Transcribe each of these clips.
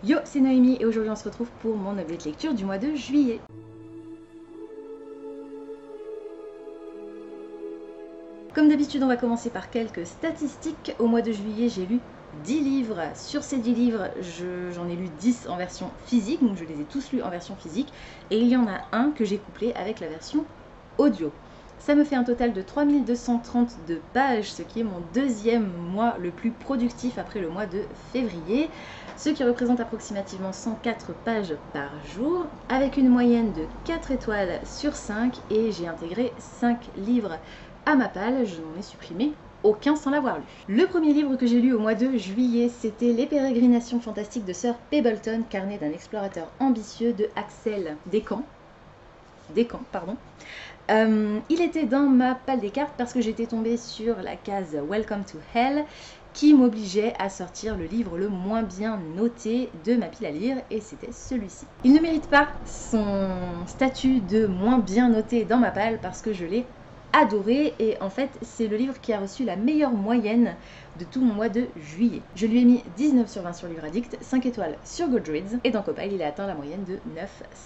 Yo, c'est Noémie et aujourd'hui on se retrouve pour mon objet de lecture du mois de juillet. Comme d'habitude, on va commencer par quelques statistiques. Au mois de juillet, j'ai lu 10 livres. Sur ces 10 livres, j'en ai lu 10 en version physique, donc je les ai tous lus en version physique. Et il y en a un que j'ai couplé avec la version audio. Ça me fait un total de 3232 pages, ce qui est mon deuxième mois le plus productif après le mois de février, ce qui représente approximativement 104 pages par jour, avec une moyenne de 4 étoiles sur 5, et j'ai intégré 5 livres à ma palle, je n'en ai supprimé aucun sans l'avoir lu. Le premier livre que j'ai lu au mois de juillet, c'était Les Pérégrinations fantastiques de Sir Pebbleton, carnet d'un explorateur ambitieux de Axel Descamps. Il était dans ma palle des cartes parce que j'étais tombée sur la case Welcome to Hell qui m'obligeait à sortir le livre le moins bien noté de ma pile à lire, et c'était celui-ci. Il ne mérite pas son statut de moins bien noté dans ma palle parce que je l'ai adoré, et en fait c'est le livre qui a reçu la meilleure moyenne de tout mon mois de juillet. Je lui ai mis 19 sur 20 sur Livre Addict, 5 étoiles sur Goodreads, et dans Copile il a atteint la moyenne de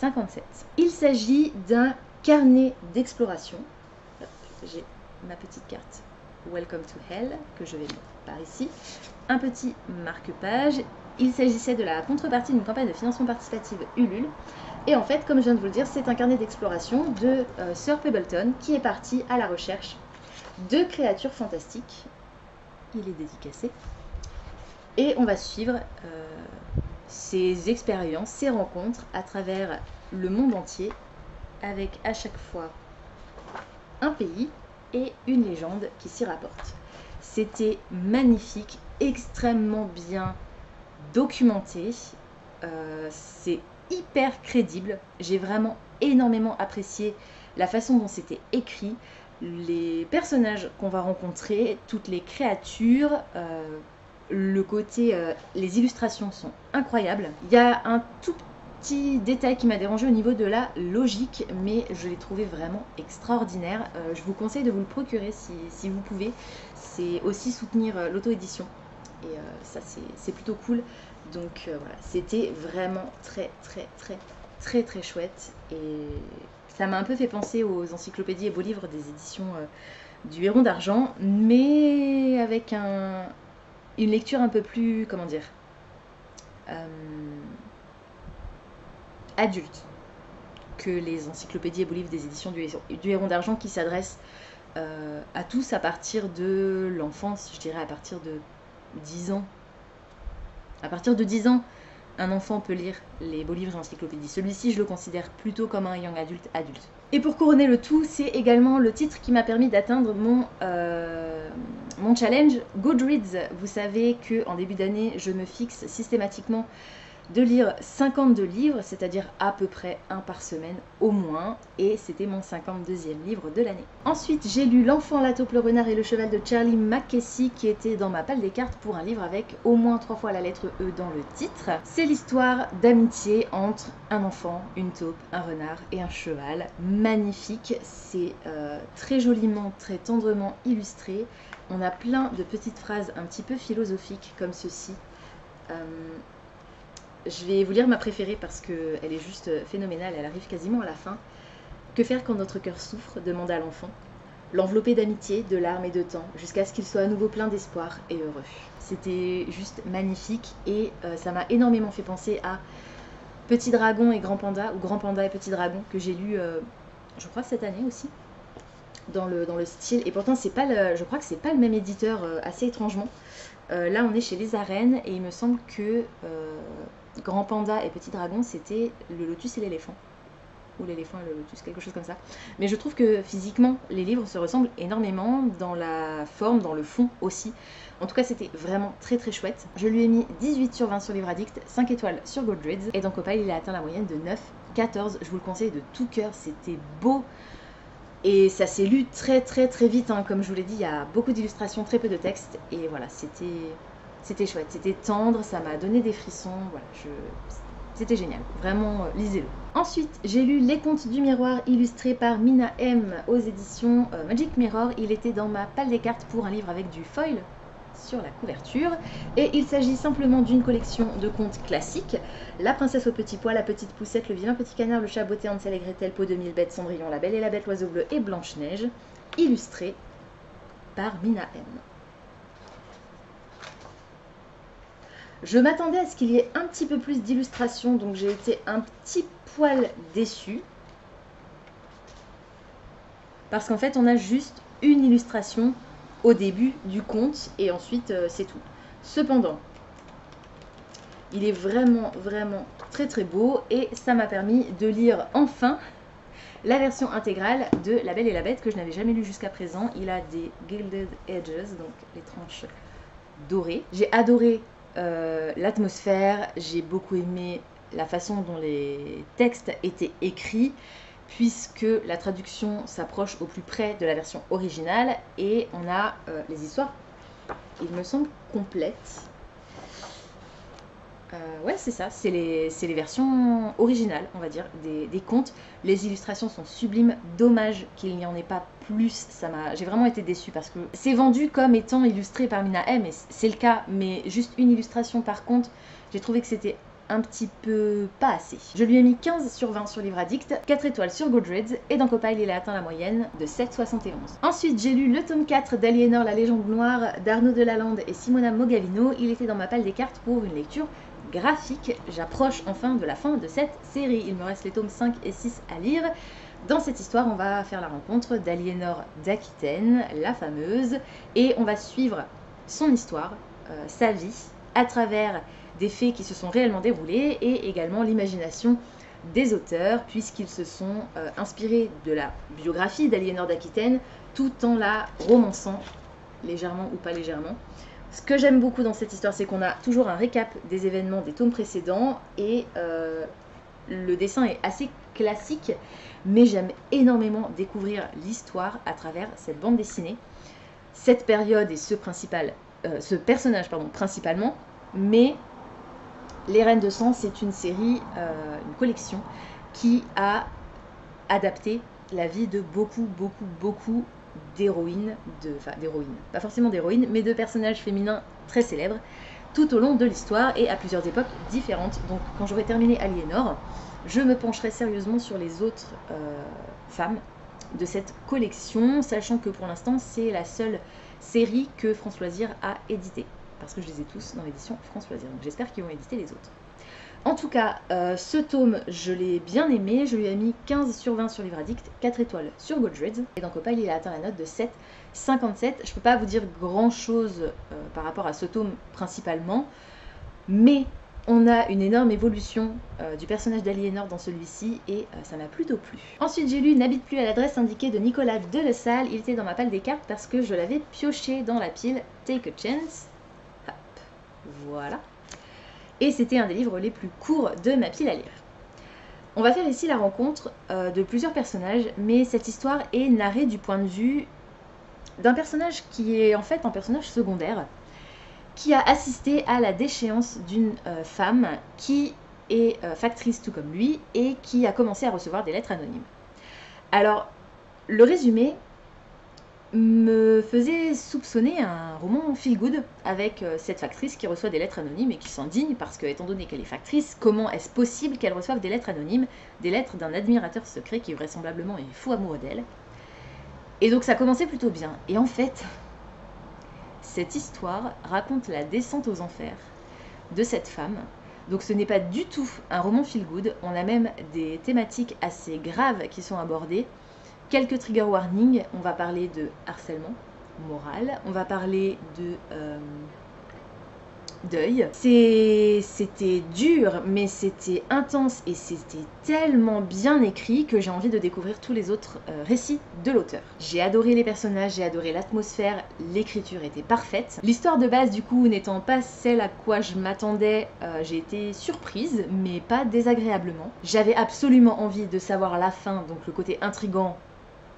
9,57. Il s'agit d'un carnet d'exploration. J'ai ma petite carte Welcome to Hell que je vais mettre par ici, un petit marque-page. Il s'agissait de la contrepartie d'une campagne de financement participative Ulule. Et en fait, comme je viens de vous le dire, c'est un carnet d'exploration de Sir Pebbleton qui est parti à la recherche de créatures fantastiques. Il est dédicacé. Et on va suivre ses expériences, ses rencontres à travers le monde entier, avec à chaque fois un pays et une légende qui s'y rapporte. C'était magnifique, extrêmement bien documenté, c'est hyper crédible. J'ai vraiment énormément apprécié la façon dont c'était écrit, les personnages qu'on va rencontrer, toutes les créatures, le côté, les illustrations sont incroyables. Il y a un tout petit détail qui m'a dérangé au niveau de la logique, mais je l'ai trouvé vraiment extraordinaire. Je vous conseille de vous le procurer si vous pouvez. C'est aussi soutenir l'auto-édition, et ça c'est plutôt cool. Donc voilà, c'était vraiment très chouette, et ça m'a un peu fait penser aux encyclopédies et beaux livres des éditions du Héron d'Argent, mais avec une lecture un peu plus, comment dire, adulte que les encyclopédies et beaux livres des éditions du Héron d'Argent, qui s'adressent à tous à partir de l'enfance, je dirais à partir de 10 ans. À partir de 10 ans, un enfant peut lire les beaux livres et encyclopédies. Celui-ci, je le considère plutôt comme un young adulte. Et pour couronner le tout, c'est également le titre qui m'a permis d'atteindre mon challenge Goodreads. Vous savez qu'en début d'année, je me fixe systématiquement de lire 52 livres, c'est-à-dire à peu près un par semaine au moins, et c'était mon 52e livre de l'année. Ensuite, j'ai lu L'Enfant, la taupe, le renard et le cheval de Charlie Mackesy, qui était dans ma palle des cartes pour un livre avec au moins 3 fois la lettre E dans le titre. C'est l'histoire d'amitié entre un enfant, une taupe, un renard et un cheval. Magnifique, c'est très joliment, très tendrement illustré. On a plein de petites phrases un petit peu philosophiques comme ceci. Je vais vous lire ma préférée parce qu'elle est juste phénoménale, elle arrive quasiment à la fin. Que faire quand notre cœur souffre, demanda l'enfant. L'envelopper d'amitié, de larmes et de temps, jusqu'à ce qu'il soit à nouveau plein d'espoir et heureux. C'était juste magnifique, et ça m'a énormément fait penser à Petit Dragon et Grand Panda, ou Grand Panda et Petit Dragon, que j'ai lu, je crois, cette année aussi, dans le style. Et pourtant, c'est pas je crois que c'est pas le même éditeur, assez étrangement. Là, on est chez Les Arènes, et il me semble que Grand Panda et Petit Dragon, c'était le lotus et l'éléphant. Ou l'éléphant et le lotus, quelque chose comme ça. Mais je trouve que physiquement, les livres se ressemblent énormément, dans la forme, dans le fond aussi. En tout cas, c'était vraiment très chouette. Je lui ai mis 18 sur 20 sur Livre Addict, 5 étoiles sur Goodreads, et dans Copile, il a atteint la moyenne de 9,14. Je vous le conseille de tout cœur, c'était beau. Et ça s'est lu très vite, hein. Comme je vous l'ai dit, il y a beaucoup d'illustrations, très peu de texte, et voilà, c'était chouette, c'était tendre, ça m'a donné des frissons, voilà, c'était génial, vraiment, lisez-le. Ensuite, j'ai lu Les Contes du Miroir, illustrés par Mina M aux éditions Magic Mirror. Il était dans ma palle des cartes pour un livre avec du foil, sur la couverture. Et il s'agit simplement d'une collection de contes classiques. La princesse au petit pois, la petite poussette, le vilain petit canard, le chat botté, Hansel et Gretel, Pot de mille, Bête, Cendrillon, la belle et la bête, l'oiseau bleu et Blanche-Neige, illustré par Mina M. Je m'attendais à ce qu'il y ait un petit peu plus d'illustrations, donc j'ai été un petit poil déçue. Parce qu'en fait, on a juste une illustration au début du conte et ensuite c'est tout. Cependant, il est vraiment très très beau et ça m'a permis de lire enfin la version intégrale de La Belle et la Bête que je n'avais jamais lu jusqu'à présent. Il a des gilded edges, donc les tranches dorées. J'ai adoré l'atmosphère, j'ai beaucoup aimé la façon dont les textes étaient écrits, puisque la traduction s'approche au plus près de la version originale et on a les histoires, il me semble, complètes. Ouais, c'est ça, c'est les versions originales, on va dire, des contes. Les illustrations sont sublimes, dommage qu'il n'y en ait pas plus. J'ai vraiment été déçue parce que c'est vendu comme étant illustré par Mina M, et c'est le cas, mais juste une illustration par contre, j'ai trouvé que c'était un petit peu pas assez. Je lui ai mis 15 sur 20 sur Livre Addict, 4 étoiles sur Goodreads, et dans Copile il a atteint la moyenne de 7,71. Ensuite j'ai lu le tome 4 d'Aliénor, la légende noire d'Arnaud Delalande et Simona Mogalino. Il était dans ma palle des cartes pour une lecture graphique. J'approche enfin de la fin de cette série. Il me reste les tomes 5 et 6 à lire. Dans cette histoire, on va faire la rencontre d'Aliénor d'Aquitaine, la fameuse, et on va suivre son histoire, sa vie, à travers des faits qui se sont réellement déroulés et également l'imagination des auteurs, puisqu'ils se sont inspirés de la biographie d'Aliénor d'Aquitaine tout en la romançant, légèrement ou pas légèrement. Ce que j'aime beaucoup dans cette histoire, c'est qu'on a toujours un récap des événements des tomes précédents et le dessin est assez classique, mais j'aime énormément découvrir l'histoire à travers cette bande dessinée, cette période et ce personnage principalement, mais Les Reines de Sang, c'est une série, une collection qui a adapté la vie de beaucoup d'héroïnes, pas forcément d'héroïnes, mais de personnages féminins très célèbres tout au long de l'histoire et à plusieurs époques différentes. Donc quand j'aurai terminé Aliénor, je me pencherai sérieusement sur les autres femmes de cette collection, sachant que pour l'instant c'est la seule série que France Loisirs a éditée, parce que je les ai tous dans l'édition France Loisirs, donc j'espère qu'ils vont éditer les autres. En tout cas, ce tome, je l'ai bien aimé, je lui ai mis 15 sur 20 sur Livre Addict, 4 étoiles sur Goodreads, et dans Copile, il a atteint la note de 7,57. Je ne peux pas vous dire grand chose par rapport à ce tome principalement, mais on a une énorme évolution du personnage d'Aliénor dans celui-ci, et ça m'a plutôt plu. Ensuite, j'ai lu N'habite plus à l'adresse indiquée de Nicolas Delesalle. Il était dans ma palle des cartes parce que je l'avais pioché dans la pile Take a Chance. Hop, voilà. Et c'était un des livres les plus courts de ma pile à lire. On va faire ici la rencontre de plusieurs personnages, mais cette histoire est narrée du point de vue d'un personnage qui est en fait un personnage secondaire, qui a assisté à la déchéance d'une femme qui est factrice tout comme lui et qui a commencé à recevoir des lettres anonymes. Alors, le résumé me faisait soupçonner un roman feel-good avec cette factrice qui reçoit des lettres anonymes et qui s'indigne parce que, étant donné qu'elle est factrice, comment est-ce possible qu'elle reçoive des lettres anonymes, des lettres d'un admirateur secret qui vraisemblablement est fou amoureux d'elle. Et donc ça commençait plutôt bien. Et en fait, cette histoire raconte la descente aux enfers de cette femme. Donc ce n'est pas du tout un roman feel-good, on a même des thématiques assez graves qui sont abordées. Quelques trigger warnings, on va parler de harcèlement moral, on va parler de deuil. C'était dur, mais c'était intense et c'était tellement bien écrit que j'ai envie de découvrir tous les autres récits de l'auteur. J'ai adoré les personnages, j'ai adoré l'atmosphère, l'écriture était parfaite. L'histoire de base du coup n'étant pas celle à quoi je m'attendais, j'ai été surprise, mais pas désagréablement. J'avais absolument envie de savoir la fin, donc le côté intriguant,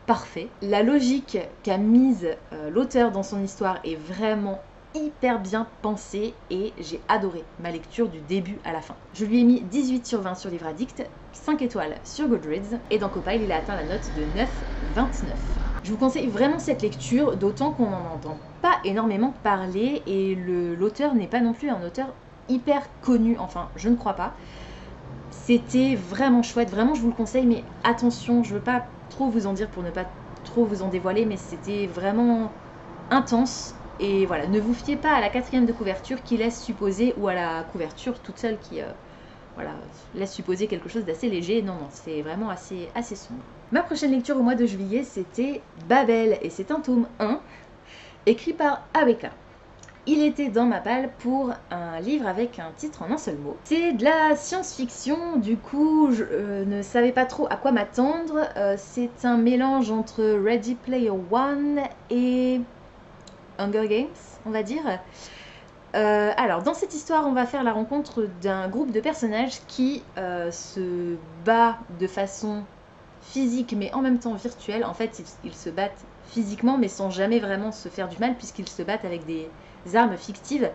parfait. La logique qu'a mise l'auteur dans son histoire est vraiment hyper bien pensée et j'ai adoré ma lecture du début à la fin. Je lui ai mis 18 sur 20 sur Livre Addict, 5 étoiles sur Goodreads et dans Copile il a atteint la note de 9,29. Je vous conseille vraiment cette lecture, d'autant qu'on n'en entend pas énormément parler et l'auteur n'est pas non plus un auteur hyper connu, enfin je ne crois pas. C'était vraiment chouette, vraiment je vous le conseille, mais attention, je veux pas trop vous en dire pour ne pas trop vous en dévoiler, mais c'était vraiment intense. Et voilà, ne vous fiez pas à la 4e de couverture qui laisse supposer, ou à la couverture toute seule qui voilà, laisse supposer quelque chose d'assez léger. Non, non, c'est vraiment assez sombre. Ma prochaine lecture au mois de juillet, c'était Babel, et c'est un tome 1, écrit par Aweka. Il était dans ma palle pour un livre avec un titre en un seul mot. C'est de la science-fiction, du coup je ne savais pas trop à quoi m'attendre. C'est un mélange entre Ready Player One et Hunger Games, on va dire. Alors, dans cette histoire, on va faire la rencontre d'un groupe de personnages qui se bat de façon physique, mais en même temps virtuelle. En fait, ils se battent physiquement, mais sans jamais vraiment se faire du mal, puisqu'ils se battent avec des armes fictives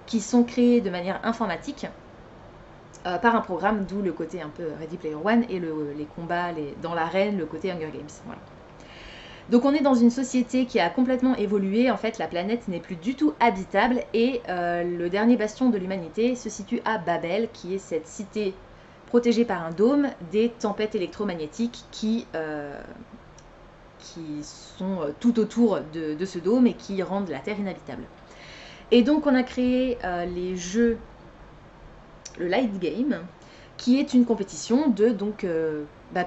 qui sont créées de manière informatique par un programme, d'où le côté un peu Ready Player One, et les combats dans l'arène, le côté Hunger Games. Voilà. Donc on est dans une société qui a complètement évolué, en fait la planète n'est plus du tout habitable et le dernier bastion de l'humanité se situe à Babel, qui est cette cité protégée par un dôme des tempêtes électromagnétiques qui sont tout autour de ce dôme et qui rendent la Terre inhabitable. Et donc on a créé les jeux, le Light Game, qui est une compétition de,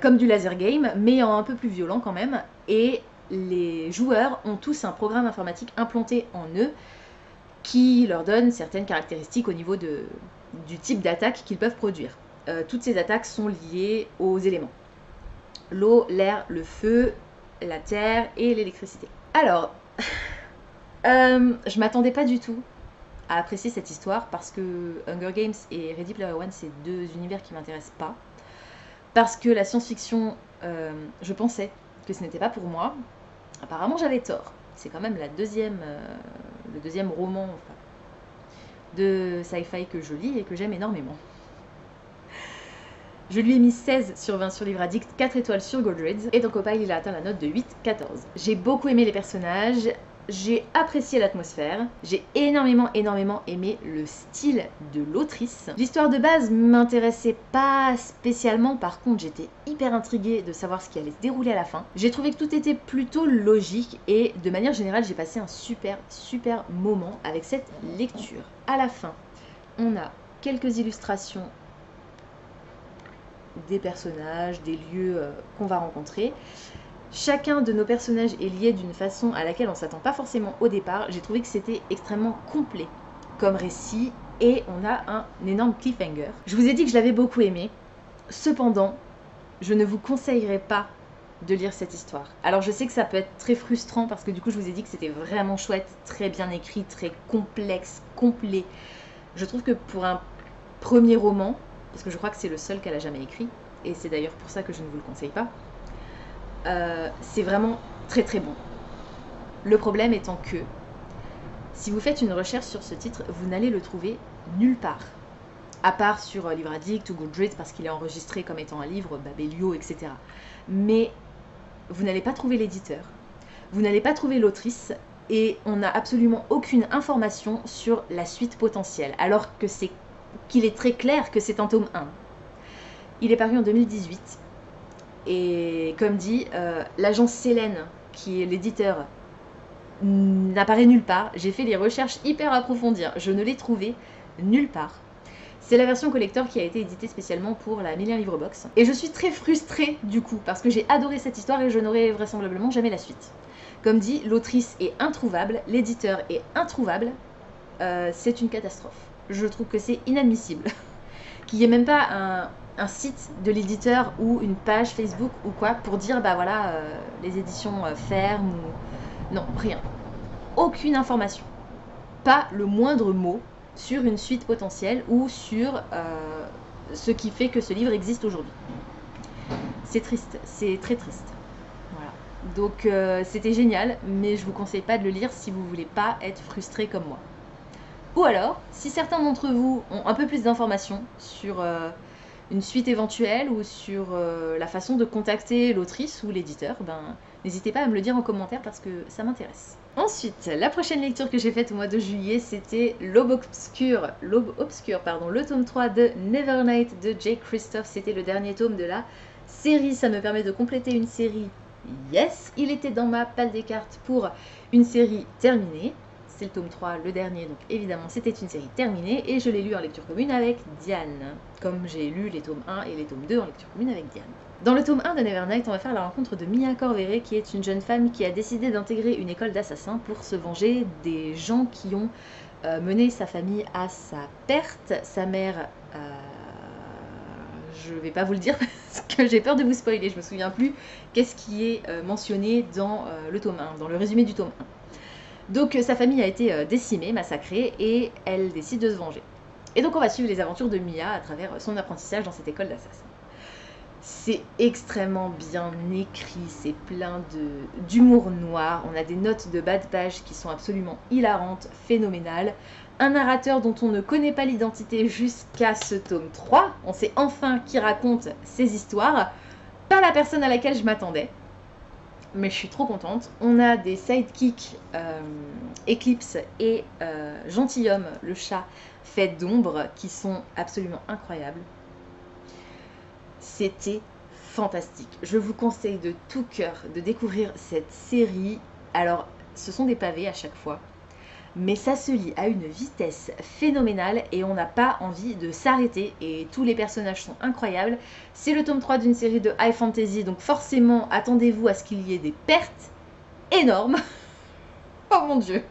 comme du laser game, mais en un peu plus violent quand même, et les joueurs ont tous un programme informatique implanté en eux qui leur donne certaines caractéristiques au niveau du type d'attaque qu'ils peuvent produire. Toutes ces attaques sont liées aux éléments. L'eau, l'air, le feu, la terre et l'électricité. Alors, je m'attendais pas du tout à apprécier cette histoire parce que Hunger Games et Ready Player One, c'est deux univers qui m'intéressent pas. Parce que la science-fiction, je pensais que ce n'était pas pour moi. Apparemment, j'avais tort. C'est quand même le deuxième roman de sci-fi que je lis et que j'aime énormément. Je lui ai mis 16 sur 20 sur Livre Addict, 4 étoiles sur Goodreads, et dans Copile, il a atteint la note de 8,14. J'ai beaucoup aimé les personnages, j'ai apprécié l'atmosphère, j'ai énormément aimé le style de l'autrice. L'histoire de base m'intéressait pas spécialement, par contre j'étais hyper intriguée de savoir ce qui allait se dérouler à la fin. J'ai trouvé que tout était plutôt logique et de manière générale j'ai passé un super moment avec cette lecture. À la fin, on a quelques illustrations des personnages, des lieux qu'on va rencontrer. Chacun de nos personnages est lié d'une façon à laquelle on ne s'attend pas forcément au départ. J'ai trouvé que c'était extrêmement complet comme récit et on a un énorme cliffhanger. Je vous ai dit que je l'avais beaucoup aimé. Cependant, je ne vous conseillerais pas de lire cette histoire. Alors je sais que ça peut être très frustrant parce que du coup je vous ai dit que c'était vraiment chouette, très bien écrit, très complexe, complet. Je trouve que pour un premier roman, parce que je crois que c'est le seul qu'elle a jamais écrit, et c'est d'ailleurs pour ça que je ne vous le conseille pas, c'est vraiment très bon. Le problème étant que si vous faites une recherche sur ce titre, vous n'allez le trouver nulle part, à part sur Livre Addict ou Goodreads parce qu'il est enregistré comme étant un livre, Babelio, etc. Mais vous n'allez pas trouver l'éditeur, vous n'allez pas trouver l'autrice, et on n'a absolument aucune information sur la suite potentielle, alors que qu'il est très clair que c'est un tome 1. Il est paru en 2018. Et comme dit, l'agence Célène, qui est l'éditeur, n'apparaît nulle part. J'ai fait des recherches hyper approfondies, je ne l'ai trouvé nulle part. C'est la version collector qui a été éditée spécialement pour la Million Livre Box. Et je suis très frustrée du coup, parce que j'ai adoré cette histoire et je n'aurai vraisemblablement jamais la suite. Comme dit, l'autrice est introuvable, l'éditeur est introuvable, c'est une catastrophe. Je trouve que c'est inadmissible. Qu'il n'y ait même pas un site de l'éditeur ou une page Facebook ou quoi pour dire bah voilà les éditions ferment ou... Non, rien. Aucune information. Pas le moindre mot sur une suite potentielle ou sur ce qui fait que ce livre existe aujourd'hui. C'est triste, c'est très triste. Voilà. Donc c'était génial, mais je vous conseille pas de le lire si vous voulez pas être frustré comme moi. Ou alors, si certains d'entre vous ont un peu plus d'informations sur une suite éventuelle ou sur la façon de contacter l'autrice ou l'éditeur, n'hésitez pas à me le dire en commentaire parce que ça m'intéresse. Ensuite, la prochaine lecture que j'ai faite au mois de juillet, c'était L'Aube Obscure, le tome 3 de Nevernight de Jake Kristoff. C'était le dernier tome de la série, ça me permet de compléter une série. Yes, il était dans ma palle des cartes pour une série terminée. C'est le tome 3, le dernier, donc évidemment c'était une série terminée et je l'ai lu en lecture commune avec Diane, comme j'ai lu les tomes 1 et les tomes 2 en lecture commune avec Diane. Dans le tome 1 de Nevernight, on va faire la rencontre de Mia Corveret, qui est une jeune femme qui a décidé d'intégrer une école d'assassins pour se venger des gens qui ont mené sa famille à sa perte. Sa mère, je vais pas vous le dire parce que j'ai peur de vous spoiler, je me souviens plus qu'est-ce qui est mentionné dans le tome 1, dans le résumé du tome 1. Donc sa famille a été décimée, massacrée, et elle décide de se venger. Et donc on va suivre les aventures de Mia à travers son apprentissage dans cette école d'assassins. C'est extrêmement bien écrit, c'est plein d'humour noir, on a des notes de bas de page qui sont absolument hilarantes, phénoménales. Un narrateur dont on ne connaît pas l'identité jusqu'à ce tome 3, on sait enfin qui raconte ses histoires, pas la personne à laquelle je m'attendais. Mais je suis trop contente. On a des sidekicks, Eclipse et Gentilhomme, le chat fait d'ombre, qui sont absolument incroyables. C'était fantastique. Je vous conseille de tout cœur de découvrir cette série. Alors, ce sont des pavés à chaque fois, mais ça se lit à une vitesse phénoménale et on n'a pas envie de s'arrêter et tous les personnages sont incroyables. C'est le tome 3 d'une série de high fantasy, donc forcément attendez-vous à ce qu'il y ait des pertes énormes. Oh mon dieu,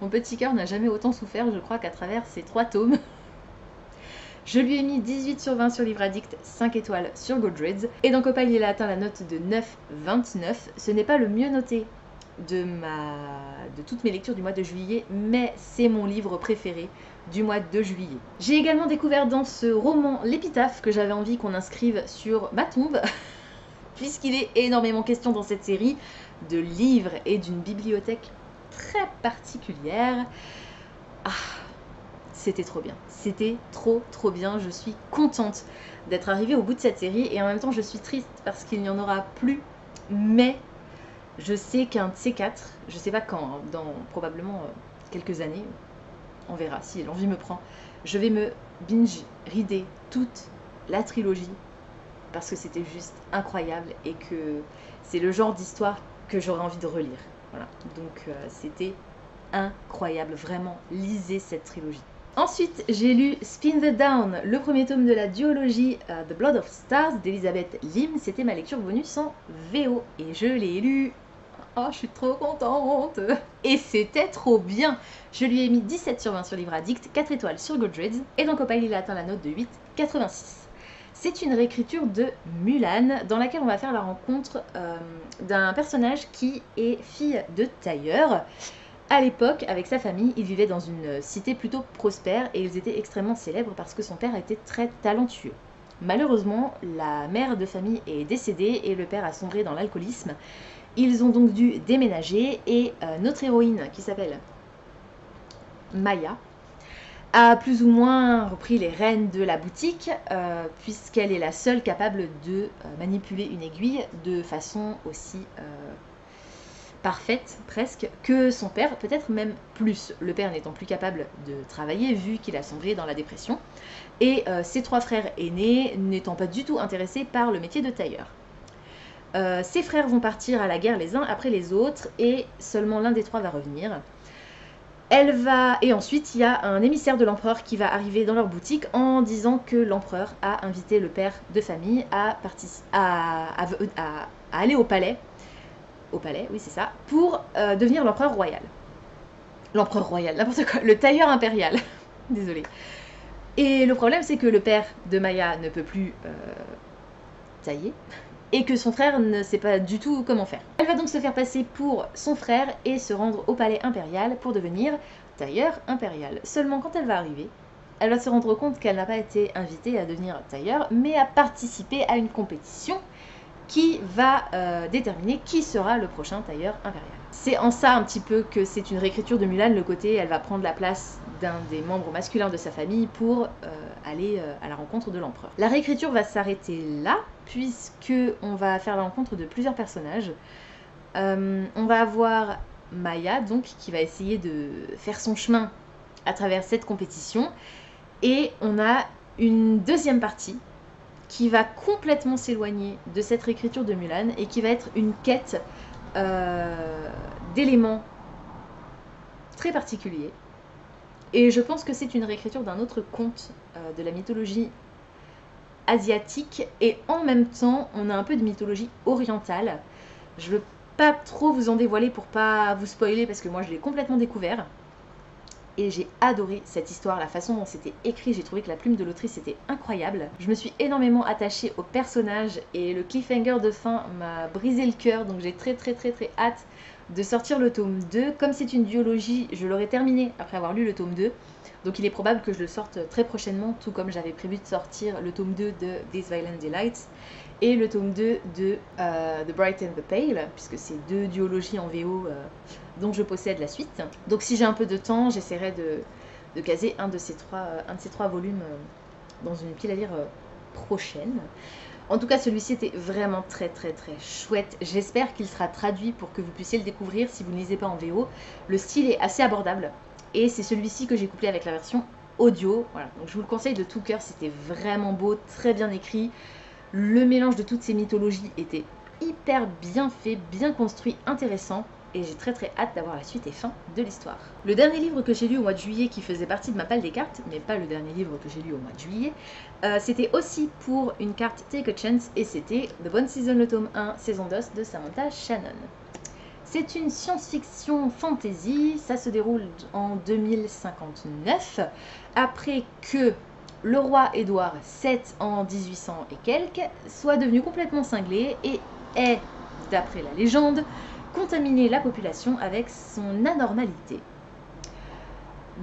mon petit cœur n'a jamais autant souffert, je crois, qu'à travers ces 3 tomes. Je lui ai mis 18 sur 20 sur Livre Addict, 5 étoiles sur Goodreads, et dans Copal il a atteint la note de 9,29. Ce n'est pas le mieux noté de toutes mes lectures du mois de juillet, mais c'est mon livre préféré du mois de juillet. J'ai également découvert dans ce roman l'épitaphe que j'avais envie qu'on inscrive sur ma tombe, puisqu'il est énormément question dans cette série de livres et d'une bibliothèque très particulière. C'était trop bien, c'était trop bien, je suis contente d'être arrivée au bout de cette série et en même temps je suis triste parce qu'il n'y en aura plus, mais je sais qu'un de ces 4, je sais pas quand, dans probablement quelques années, on verra si l'envie me prend, je vais me binge-reader toute la trilogie parce que c'était juste incroyable et que c'est le genre d'histoire que j'aurais envie de relire. Voilà, donc c'était incroyable, vraiment, lisez cette trilogie. Ensuite, j'ai lu Spin the Down, le premier tome de la duologie The Blood of Stars d'Elizabeth Lim. C'était ma lecture bonus en VO et je l'ai lu. Oh, je suis trop contente. Et c'était trop bien. Je lui ai mis 17 sur 20 sur Livre Addict, 4 étoiles sur Goodreads et dans Copal il a atteint la note de 8,86. C'est une réécriture de Mulan dans laquelle on va faire la rencontre d'un personnage qui est fille de tailleur. À l'époque, avec sa famille, ils vivaient dans une cité plutôt prospère et ils étaient extrêmement célèbres parce que son père était très talentueux. Malheureusement, la mère de famille est décédée et le père a sombré dans l'alcoolisme. Ils ont donc dû déménager et notre héroïne, qui s'appelle Maya, a plus ou moins repris les rênes de la boutique puisqu'elle est la seule capable de manipuler une aiguille de façon aussi parfaite presque que son père, peut-être même plus, le père n'étant plus capable de travailler vu qu'il a sombré dans la dépression et ses 3 frères aînés n'étant pas du tout intéressés par le métier de tailleur. Ses frères vont partir à la guerre les uns après les autres et seulement l'un des 3 va revenir. Et ensuite il y a un émissaire de l'empereur qui va arriver dans leur boutique en disant que l'empereur a invité le père de famille à aller au palais, oui c'est ça, pour devenir l'empereur royal. L'empereur royal, n'importe quoi, le tailleur impérial, désolé. Et le problème c'est que le père de Maya ne peut plus tailler, et que son frère ne sait pas du tout comment faire. Elle va donc se faire passer pour son frère et se rendre au palais impérial pour devenir tailleur impérial. Seulement quand elle va arriver, elle va se rendre compte qu'elle n'a pas été invitée à devenir tailleur, mais à participer à une compétition qui va déterminer qui sera le prochain tailleur impérial. C'est en ça un petit peu que c'est une réécriture de Mulan, le côté elle va prendre la place d'un des membres masculins de sa famille pour aller à la rencontre de l'empereur. La réécriture va s'arrêter là, puisque on va faire la rencontre de plusieurs personnages. On va avoir Maya, donc, qui va essayer de faire son chemin à travers cette compétition. Et on a une deuxième partie qui va complètement s'éloigner de cette réécriture de Mulan et qui va être une quête d'éléments très particuliers. Et je pense que c'est une réécriture d'un autre conte de la mythologie asiatique. Et en même temps, on a un peu de mythologie orientale. Je veux pas trop vous en dévoiler pour pas vous spoiler parce que moi je l'ai complètement découvert. Et j'ai adoré cette histoire, la façon dont c'était écrit, j'ai trouvé que la plume de l'autrice était incroyable. Je me suis énormément attachée au personnage et le cliffhanger de fin m'a brisé le cœur, donc j'ai très hâte de sortir le tome 2. Comme c'est une duologie, je l'aurai terminé après avoir lu le tome 2, donc il est probable que je le sorte très prochainement, tout comme j'avais prévu de sortir le tome 2 de These Violent Delights et le tome 2 de The Bright and the Pale, puisque c'est deux duologies en VO dont je possède la suite. Donc si j'ai un peu de temps, j'essaierai de caser un de ces trois volumes dans une pile à lire prochaine. En tout cas, celui-ci était vraiment très chouette. J'espère qu'il sera traduit pour que vous puissiez le découvrir si vous ne lisez pas en VO. Le style est assez abordable et c'est celui-ci que j'ai couplé avec la version audio. Voilà, donc je vous le conseille de tout cœur, c'était vraiment beau, très bien écrit. Le mélange de toutes ces mythologies était hyper bien fait, bien construit, intéressant. Et j'ai très hâte d'avoir la suite et fin de l'histoire. Le dernier livre que j'ai lu au mois de juillet, qui faisait partie de ma palle des cartes, mais pas le dernier livre que j'ai lu au mois de juillet, c'était aussi pour une carte Take a Chance, et c'était The Bone Season, le tome 1, saison d'os de Samantha Shannon. C'est une science-fiction fantasy, ça se déroule en 2059, après que le roi Édouard VII en 1800 et quelques soit devenu complètement cinglé et est, d'après la légende, contaminer la population avec son anormalité.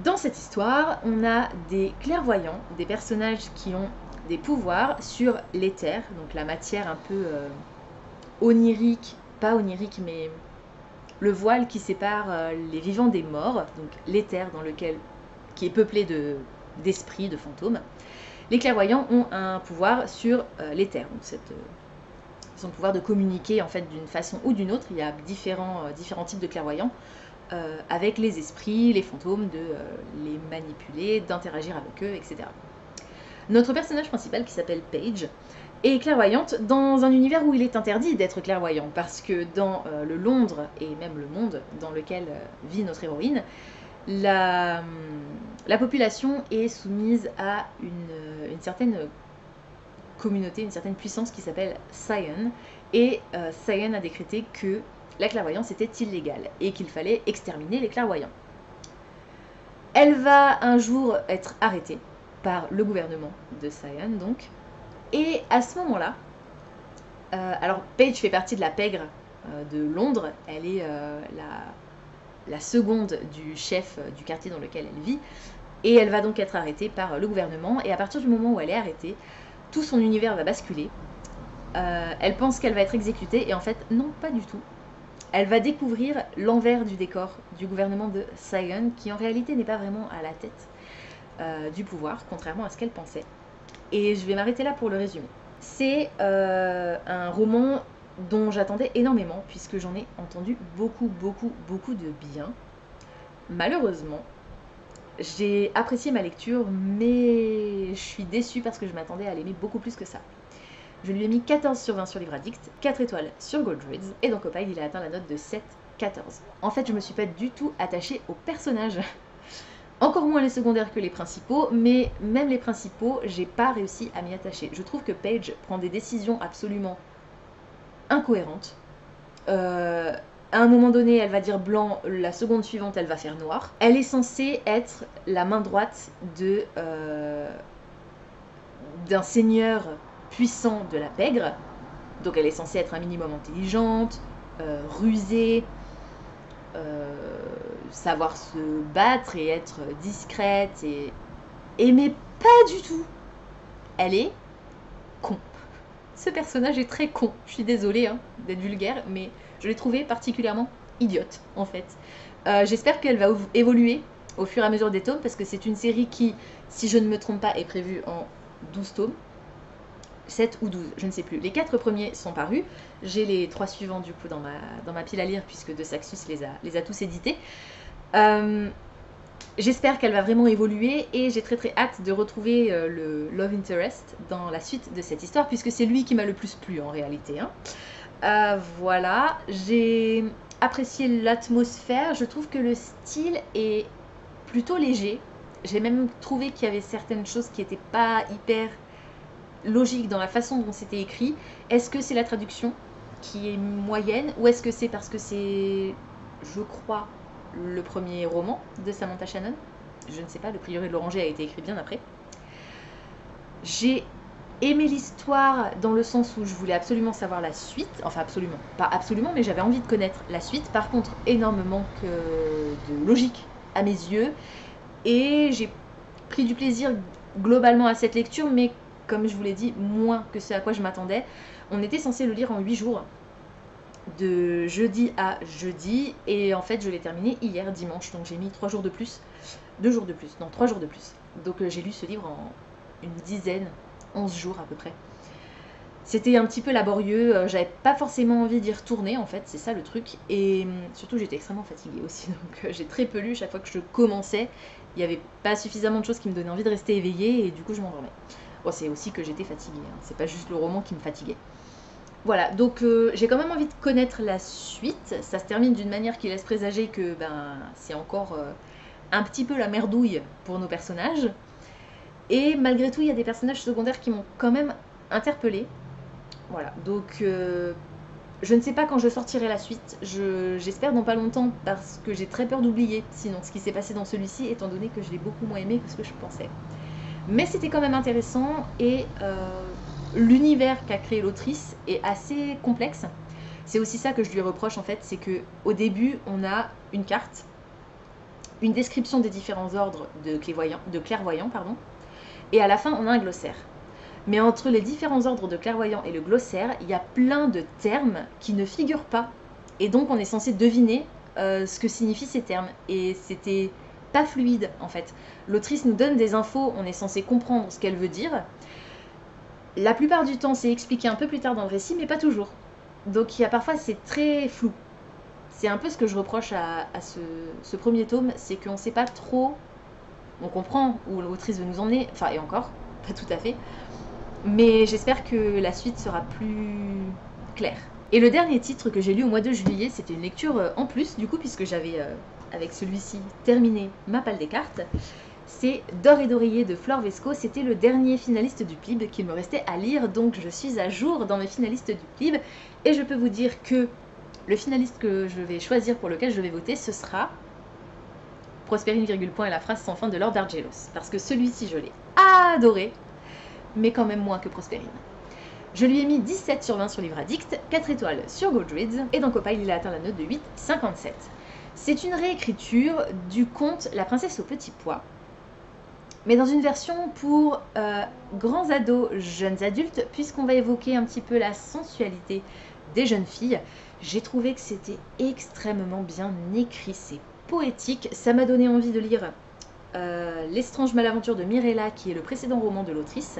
Dans cette histoire, on a des clairvoyants, des personnages qui ont des pouvoirs sur l'éther, donc la matière un peu onirique, pas onirique, mais le voile qui sépare les vivants des morts, donc l'éther qui est peuplé d'esprits, de fantômes. Les clairvoyants ont un pouvoir sur l'éther, donc ils ont le pouvoir de communiquer en fait d'une façon ou d'une autre. Il y a différents types de clairvoyants avec les esprits, les fantômes, de les manipuler, d'interagir avec eux, etc. Notre personnage principal, qui s'appelle Paige, est clairvoyante dans un univers où il est interdit d'être clairvoyant, parce que dans le Londres et même le monde dans lequel vit notre héroïne, la population est soumise à une certaine communauté, une certaine puissance qui s'appelle Sion, et Sion a décrété que la clairvoyance était illégale et qu'il fallait exterminer les clairvoyants. Elle va un jour être arrêtée par le gouvernement de Sion, donc, et à ce moment-là, alors Paige fait partie de la pègre de Londres, elle est la seconde du chef du quartier dans lequel elle vit, et elle va donc être arrêtée par le gouvernement, et à partir du moment où elle est arrêtée, tout son univers va basculer. Elle pense qu'elle va être exécutée et en fait non, pas du tout. Elle va découvrir l'envers du décor du gouvernement de Sion, qui en réalité n'est pas vraiment à la tête du pouvoir, contrairement à ce qu'elle pensait. Et je vais m'arrêter là pour le résumer. C'est un roman dont j'attendais énormément, puisque j'en ai entendu beaucoup de bien. Malheureusement, j'ai apprécié ma lecture, mais je suis déçue parce que je m'attendais à l'aimer beaucoup plus que ça. Je lui ai mis 14 sur 20 sur Livre Addict, 4 étoiles sur Goodreads, et dans Copile, il a atteint la note de 7,14. En fait, je me suis pas du tout attachée aux personnages. Encore moins les secondaires que les principaux, mais même les principaux, j'ai pas réussi à m'y attacher. Je trouve que Paige prend des décisions absolument incohérentes. À un moment donné, elle va dire blanc, la seconde suivante, elle va faire noir. Elle est censée être la main droite d'un seigneur puissant de la pègre. Donc elle est censée être un minimum intelligente, rusée, savoir se battre et être discrète. Mais pas du tout. Elle est con. Ce personnage est très con. Je suis désolée d'être vulgaire, mais je l'ai trouvé particulièrement idiote en fait. J'espère qu'elle va évoluer au fur et à mesure des tomes parce que c'est une série qui, si je ne me trompe pas, est prévue en 12 tomes. 7 ou 12, je ne sais plus. Les 4 premiers sont parus. J'ai les 3 suivants du coup dans ma pile à lire puisque De Saxus les a tous édités. J'espère qu'elle va vraiment évoluer et j'ai très très hâte de retrouver le Love Interest dans la suite de cette histoire puisque c'est lui qui m'a le plus plu en réalité. Voilà, j'ai apprécié l'atmosphère. Je trouve que le style est plutôt léger. J'ai même trouvé qu'il y avait certaines choses qui n'étaient pas hyper logique dans la façon dont c'était écrit. Est-ce que c'est la traduction qui est moyenne ou est-ce que c'est parce que c'est, je crois, le premier roman de Samantha Shannon? Je ne sais pas, Le Prieuré de l'Oranger a été écrit bien après. J'ai aimé l'histoire dans le sens où je voulais absolument savoir la suite, enfin absolument, pas absolument, mais j'avais envie de connaître la suite. Par contre, énormément de logique à mes yeux et j'ai pris du plaisir globalement à cette lecture, mais comme je vous l'ai dit, moins que ce à quoi je m'attendais. On était censé le lire en 8 jours, de jeudi à jeudi, et en fait je l'ai terminé hier, dimanche, donc j'ai mis 3 jours de plus, 2 jours de plus, non 3 jours de plus. Donc j'ai lu ce livre en une dizaine, 11 jours à peu près. C'était un petit peu laborieux, j'avais pas forcément envie d'y retourner en fait, c'est ça le truc, et surtout j'étais extrêmement fatiguée aussi, donc j'ai très peu lu. Chaque fois que je commençais, il n'y avait pas suffisamment de choses qui me donnaient envie de rester éveillée, et du coup je m'endormais. Bon, c'est aussi que j'étais fatiguée, c'est pas juste le roman qui me fatiguait. Voilà, donc j'ai quand même envie de connaître la suite. Ça se termine d'une manière qui laisse présager que c'est encore un petit peu la merdouille pour nos personnages. Et malgré tout, il y a des personnages secondaires qui m'ont quand même interpellée. Voilà, donc je ne sais pas quand je sortirai la suite. J'espère dans pas longtemps parce que j'ai très peur d'oublier sinon ce qui s'est passé dans celui-ci, étant donné que je l'ai beaucoup moins aimé que ce que je pensais. Mais c'était quand même intéressant et l'univers qu'a créé l'autrice est assez complexe. C'est aussi ça que je lui reproche en fait, c'est que au début on a une carte, une description des différents ordres de clairvoyants, et à la fin on a un glossaire. Mais entre les différents ordres de clairvoyants et le glossaire, il y a plein de termes qui ne figurent pas. Et donc on est censé deviner ce que signifient ces termes. Et c'était pas fluide en fait. L'autrice nous donne des infos, on est censé comprendre ce qu'elle veut dire. La plupart du temps, c'est expliqué un peu plus tard dans le récit, mais pas toujours. Donc il y a parfois, c'est très flou. C'est un peu ce que je reproche à ce premier tome, c'est qu'on ne sait pas trop, on comprend où l'autrice veut nous emmener, enfin et encore, pas tout à fait, mais j'espère que la suite sera plus claire. Et le dernier titre que j'ai lu au mois de juillet, c'était une lecture en plus, du coup, puisque j'avais, avec celui-ci, terminé ma palle des cartes. C'est D'or et d'oreiller de Flore Vesco. C'était le dernier finaliste du PLIB qu'il me restait à lire, donc je suis à jour dans mes finalistes du PLIB. Et je peux vous dire que le finaliste que je vais choisir, pour lequel je vais voter, ce sera Prosperine, point et la phrase sans fin de Lord Argelos. Parce que celui-ci, je l'ai adoré, mais quand même moins que Prosperine. Je lui ai mis 17 sur 20 sur Livre Addict, 4 étoiles sur Goodreads, et dans Copile, il a atteint la note de 8,57. C'est une réécriture du conte La princesse au petit pois, mais dans une version pour grands ados, jeunes adultes, puisqu'on va évoquer un petit peu la sensualité des jeunes filles. J'ai trouvé que c'était extrêmement bien écrit, c'est poétique. Ça m'a donné envie de lire L'Estrange Malaventure de Mirella, qui est le précédent roman de l'autrice.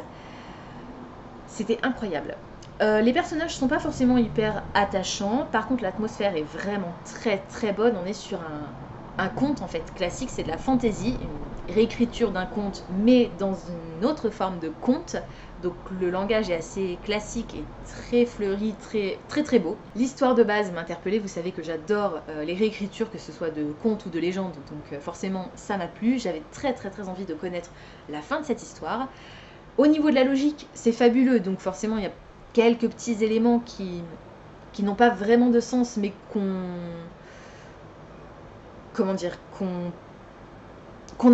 C'était incroyable. Les personnages sont pas forcément hyper attachants, par contre l'atmosphère est vraiment très très bonne. On est sur un conte en fait classique, c'est de la fantaisie, une réécriture d'un conte mais dans une autre forme de conte. Donc le langage est assez classique et très fleuri, très très très beau. L'histoire de base m'a interpellée, vous savez que j'adore les réécritures, que ce soit de contes ou de légendes, donc forcément ça m'a plu. J'avais très très très envie de connaître la fin de cette histoire. Au niveau de la logique, c'est fabuleux, donc forcément il y a quelques petits éléments qui n'ont pas vraiment de sens, mais qu'on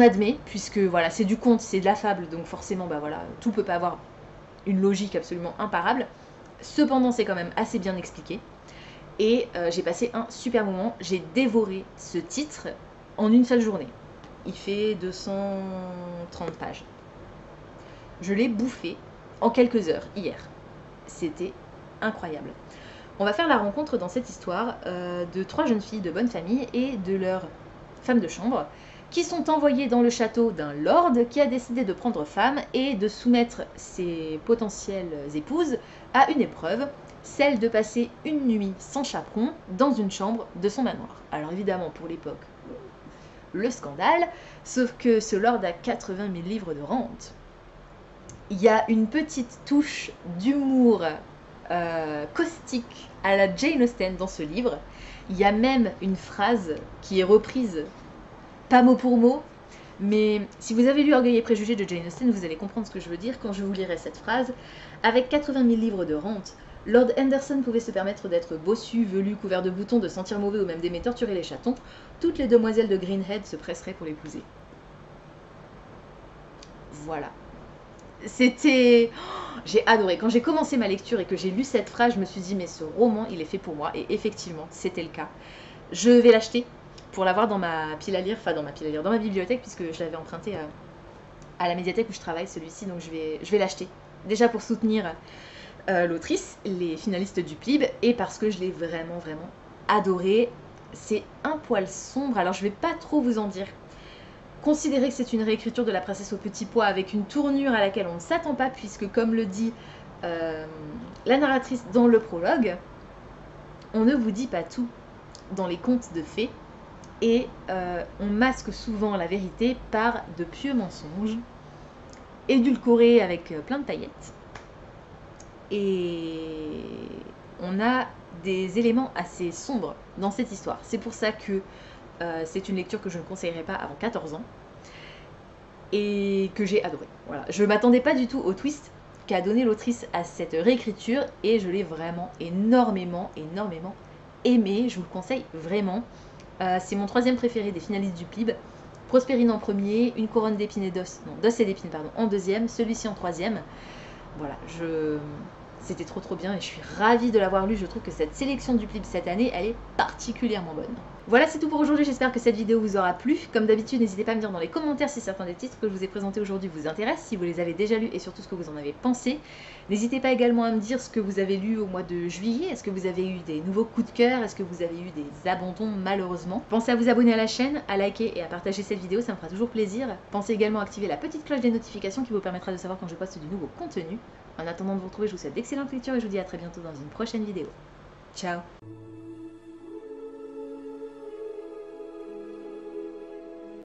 admet, puisque voilà, c'est du conte, c'est de la fable, donc forcément voilà, tout peut pas avoir une logique absolument imparable. Cependant, c'est quand même assez bien expliqué. Et j'ai passé un super moment. J'ai dévoré ce titre en une seule journée. Il fait 230 pages. Je l'ai bouffé en quelques heures hier. C'était incroyable. On va faire la rencontre dans cette histoire de 3 jeunes filles de bonne famille et de leur femme de chambre qui sont envoyées dans le château d'un lord qui a décidé de prendre femme et de soumettre ses potentielles épouses à une épreuve, celle de passer une nuit sans chaperon dans une chambre de son manoir. Alors évidemment, pour l'époque, le scandale, sauf que ce lord a 80 000 livres de rente. Il y a une petite touche d'humour caustique à la Jane Austen dans ce livre. Il y a même une phrase qui est reprise, pas mot pour mot, mais si vous avez lu Orgueil et Préjugés de Jane Austen, vous allez comprendre ce que je veux dire quand je vous lirai cette phrase. Avec 80 000 livres de rente, Lord Henderson pouvait se permettre d'être bossu, velu, couvert de boutons, de sentir mauvais ou même d'aimer torturer les chatons. Toutes les demoiselles de Greenhead se presseraient pour l'épouser. Voilà. C'était... J'ai adoré. Quand j'ai commencé ma lecture et que j'ai lu cette phrase, je me suis dit, mais ce roman, il est fait pour moi. Et effectivement, c'était le cas. Je vais l'acheter pour l'avoir dans ma pile à lire, enfin dans ma pile à lire, dans ma bibliothèque, puisque je l'avais emprunté à la médiathèque où je travaille, celui-ci. Donc je vais l'acheter. Déjà pour soutenir l'autrice, les finalistes du PLIB, et parce que je l'ai vraiment, vraiment adoré. C'est un poil sombre, alors je vais pas trop vous en dire. Considérez que c'est une réécriture de La Princesse au Petit Pois avec une tournure à laquelle on ne s'attend pas, puisque comme le dit la narratrice dans le prologue, on ne vous dit pas tout dans les contes de fées, et on masque souvent la vérité par de pieux mensonges, édulcorés avec plein de paillettes, et on a des éléments assez sombres dans cette histoire. C'est pour ça que c'est une lecture que je ne conseillerais pas avant 14 ans et que j'ai adoré. Voilà. Je ne m'attendais pas du tout au twist qu'a donné l'autrice à cette réécriture et je l'ai vraiment énormément aimé. Je vous le conseille vraiment. C'est mon 3e préféré des finalistes du PLIB. Prospérine en premier, Une couronne d'épines et d'os, non, d'os et d'épines pardon, en 2e, celui-ci en 3e. Voilà, c'était trop bien et je suis ravie de l'avoir lu. Je trouve que cette sélection du PLIB cette année, elle est particulièrement bonne. Voilà, c'est tout pour aujourd'hui. J'espère que cette vidéo vous aura plu. Comme d'habitude, n'hésitez pas à me dire dans les commentaires si certains des titres que je vous ai présentés aujourd'hui vous intéressent, si vous les avez déjà lus et surtout ce que vous en avez pensé. N'hésitez pas également à me dire ce que vous avez lu au mois de juillet. Est-ce que vous avez eu des nouveaux coups de cœur? Est-ce que vous avez eu des abandons malheureusement? Pensez à vous abonner à la chaîne, à liker et à partager cette vidéo, ça me fera toujours plaisir. Pensez également à activer la petite cloche des notifications qui vous permettra de savoir quand je poste du nouveau contenu. En attendant de vous retrouver, je vous souhaite d'excellentes lectures et je vous dis à très bientôt dans une prochaine vidéo. Ciao!